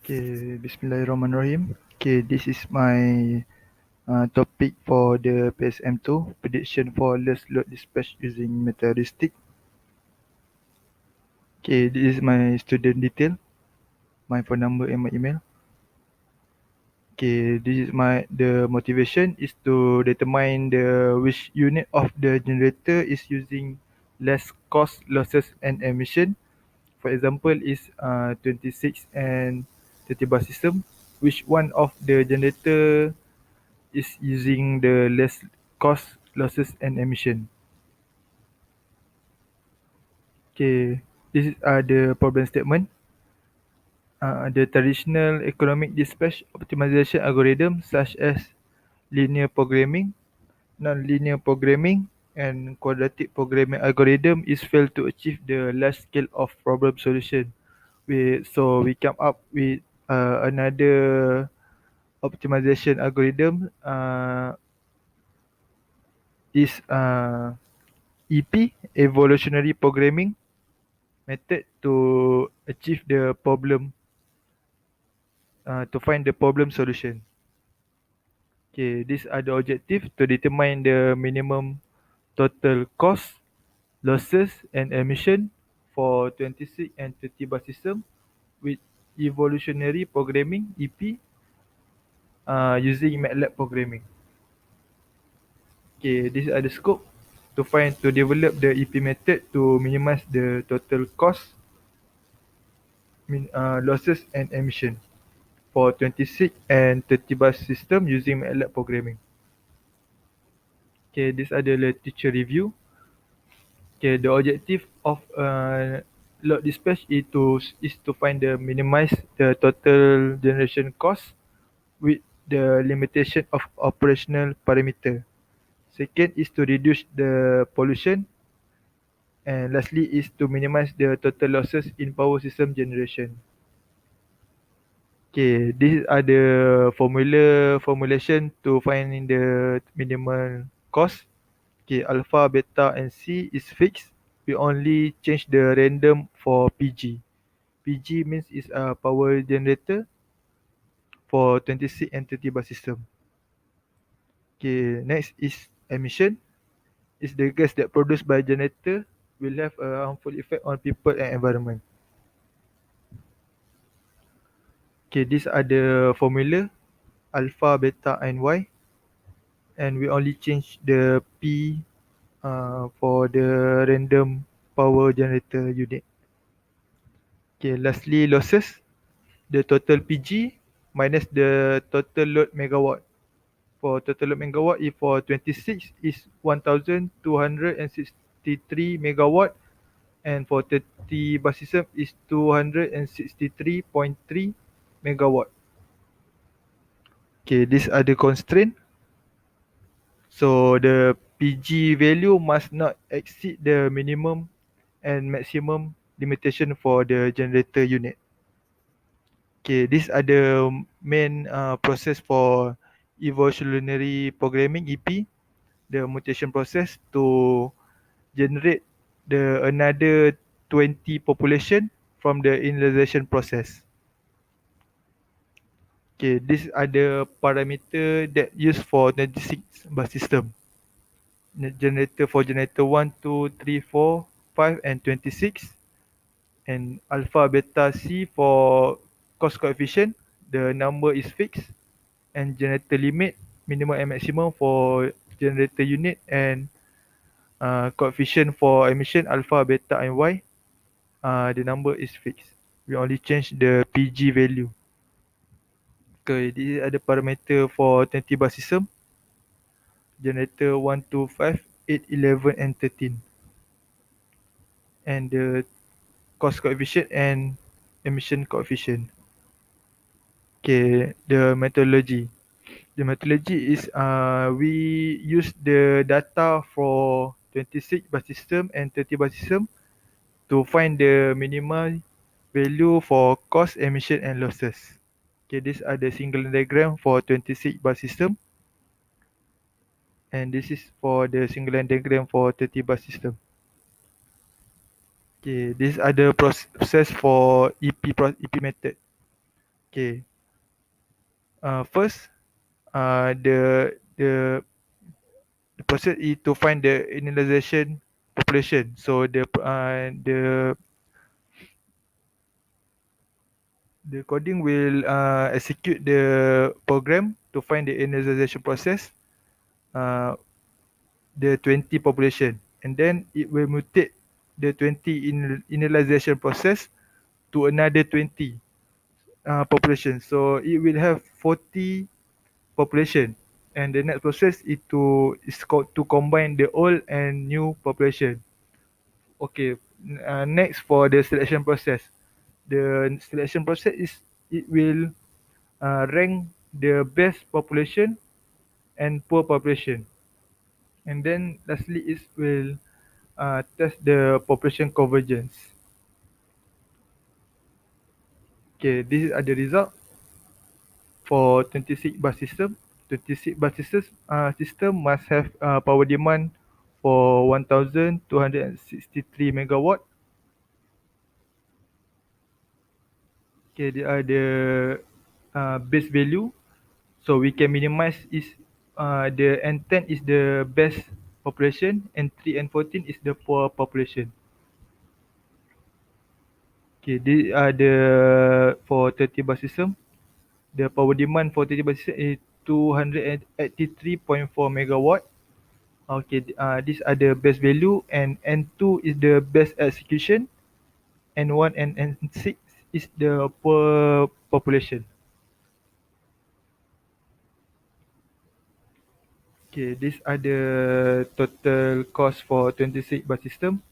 Okay, Bismillahirrahmanirrahim. Okay, this is my topic for the PSM2 prediction for less load dispatch using metaheuristic. Okay, this is my student detail, my phone number and my email. Okay, this is the motivation is to determine the which unit of the generator is using less cost, losses and emission. For example, is 26 and 30 bar system. Which one of the generator is using the less cost, losses and emission. Okay, this is the problem statement. The traditional economic dispatch optimization algorithm such as linear programming, non-linear programming, and quadratic programming algorithm is failed to achieve the large scale of problem solution. So we come up with another optimization algorithm is EP, evolutionary programming method to achieve the problem, to find the problem solution. Okay, these are the objective to determine the minimum total cost, losses and emission for 26 and 30 bar system with evolutionary programming EP using MATLAB programming. Okay, these are the scope to develop the EP method to minimize the total cost, losses and emission for 26 and 30 bus system using MATLAB programming. Okay, these are the literature review. Okay, the objective of load dispatch is to find the minimize the total generation cost with the limitation of operational parameter. Second is to reduce the pollution, and lastly is to minimize the total losses in power system generation. Okay, these are the formulation to find the minimal cost. Okay, alpha, beta, and C is fixed. We only change the random for PG. PG means is a power generator for 26 and 30 bar system. Okay, next is emission. Is the gas that produced by generator will have a harmful effect on people and environment. Okay, these are the formula alpha, beta, and Y, and we only change the P for the random power generator unit. Okay, lastly losses. The total PG minus the total load megawatt. For total load megawatt, if for 26 is 1263 megawatt, and for 30 bus system is 263.3 megawatt. Okay, these are the constraint. So the PG value must not exceed the minimum and maximum limitation for the generator unit. Okay, these are the main process for evolutionary programming EP, the mutation process to generate the another 20 population from the initialization process. Okay, these are the parameter that used for 96 bus system. Generator for generator 1, 2, 3, 4, 5 and 26, and alpha beta C for cost coefficient, the number is fixed, and generator limit, minimum and maximum for generator unit, and coefficient for emission alpha beta and Y, the number is fixed. We only change the PG value. Okay, these are the parameter for 20 bar system, generator 1, 2, 5, 8, 11 and 13, and the cost coefficient and emission coefficient. Okay, the methodology. The methodology is we use the data for 26 bus system and 30 bus system to find the minimal value for cost, emission and losses. Okay, these are the single diagram for 26 bus system, and this is for the single line diagram for 30 bus system. Okay, these are the process for EP method. Okay. First, the process is to find the initialization population. So the coding will execute the program to find the initialization process, uh, the 20 population, and then it will mutate the 20 initialization process to another 20 population. So it will have 40 population, and the next process is called to combine the old and new population. Okay, next for the selection process. The selection process is it will rank the best population and poor population, and then lastly it will test the population convergence. Okay, these are the result for 26 bus system. 26 bus system must have power demand for 1263 megawatt. Okay, they are the base value. So we can minimize is the N10 is the best population and 3 and 14 is the poor population. Okay, these are the for 30 bus system. The power demand for 30 bus system is 283.4 megawatt. Okay, these are the best value, and N2 is the best execution, N1 and N6 is the poor population. Okay, these are the total cost for 26 bus system.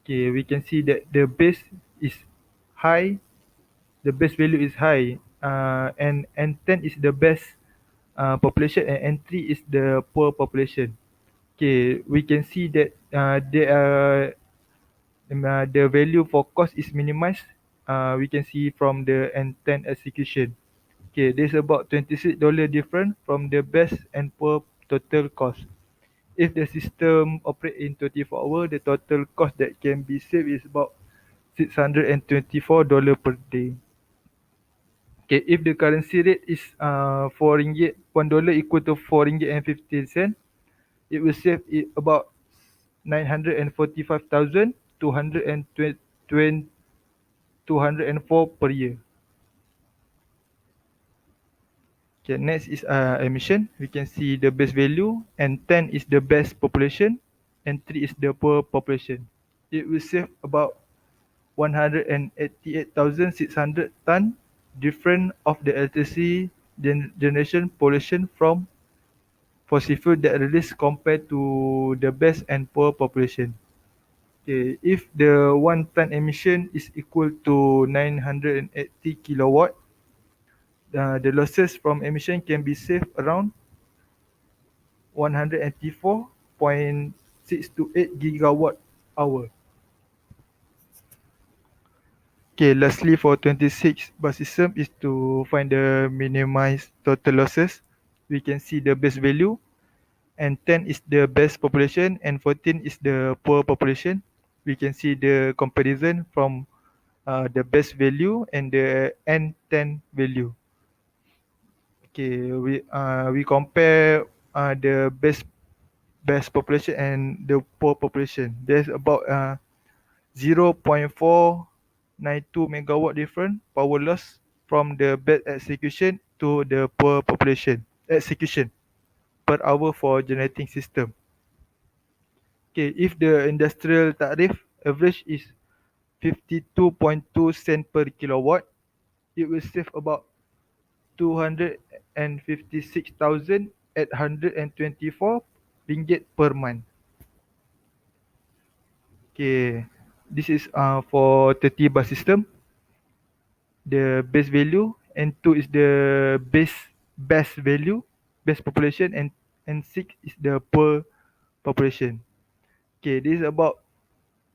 Okay, we can see that the base is high, the base value is high, and N10 is the best population, and N3 is the poor population. Okay, we can see that the value for cost is minimized. We can see from the N10 execution. Okay, there's about $26 different from the best and poor total cost. If the system operate in 24 hours, the total cost that can be saved is about $624 per day. Okay, if the currency rate is 4 ringgit, $1 equal to 4 ringgit and 15 cent, it will save it about 945,204 per year. Okay, next is emission. We can see the base value, and 10 is the best population, and 3 is the poor population. It will save about 188,600 ton different of the electricity generation pollution from fossil fuel that release compared to the best and poor population. Okay, if the 1 ton emission is equal to 980 kilowatt, the losses from emission can be saved around 184.628 gigawatt hour. Okay, lastly for 26 bus system is to find the minimized total losses. We can see the base value, and 10 is the best population and 14 is the poor population. We can see the comparison from the best value and the N10 value. Okay, we compare the best population and the poor population. There's about 0.492 megawatt different power loss from the bad execution to the poor population execution per hour for generating system. Okay, if the industrial tarif average is 52.2 cent per kilowatt, it will save about 256,824 ringgit per month. Okay, this is for 30 bus system. The base value, and 2 is the best value, best population, and 6 is the poor population. Okay, this is about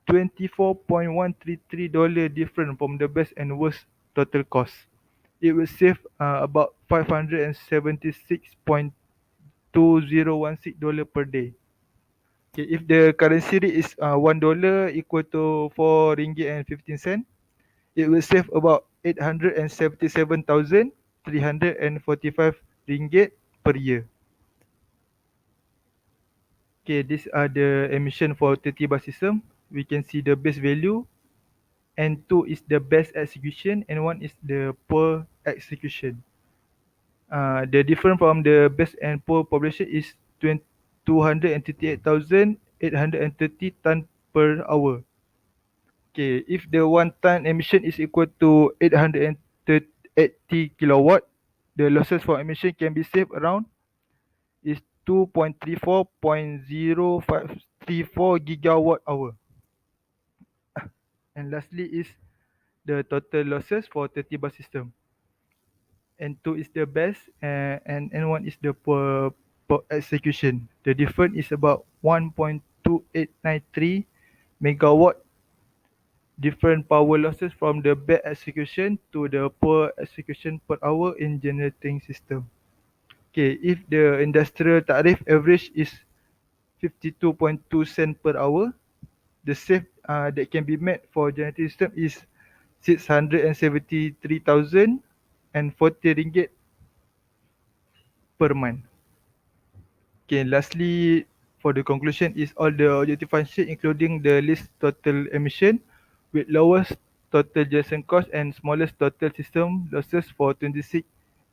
$24.133 different from the best and worst total cost. It will save about $576.2016 per day. Okay, if the currency rate is $1 equal to 4 ringgit and 15 cent, it will save about 877,345 ringgit per year. Okay, these are the emission for 30 bus system. We can see the base value, and 2 is the best execution, and 1 is the poor execution. The difference from the best and poor population is 238,830 ton per hour. Okay, if the one ton emission is equal to 880 kilowatt, the losses for emission can be saved around is 2.34.0534 gigawatt hour. And lastly is the total losses for 30 bus system. And 2 is the best, and N1 is the poor execution. The difference is about 1.2893 megawatt different power losses from the bad execution to the poor execution per hour in generating system. Okay, if the industrial tarif average is 52.2 cent per hour, the save that can be met for generating system is 673,040 ringgit per month. Okay, lastly, for the conclusion is all the objective function including the least total emission with lowest total generation cost and smallest total system losses for 26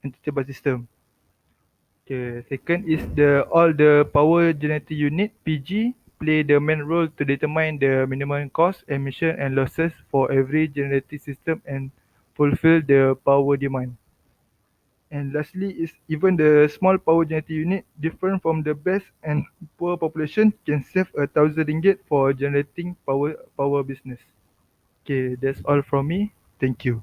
entity system. Okay, second is the all the power generating unit PG play the main role to determine the minimum cost, emission and losses for every generating system and fulfill the power demand. And lastly is even the small power generating unit different from the best and poor population can save 1,000 ringgit for generating power business. Okay, that's all from me. Thank you.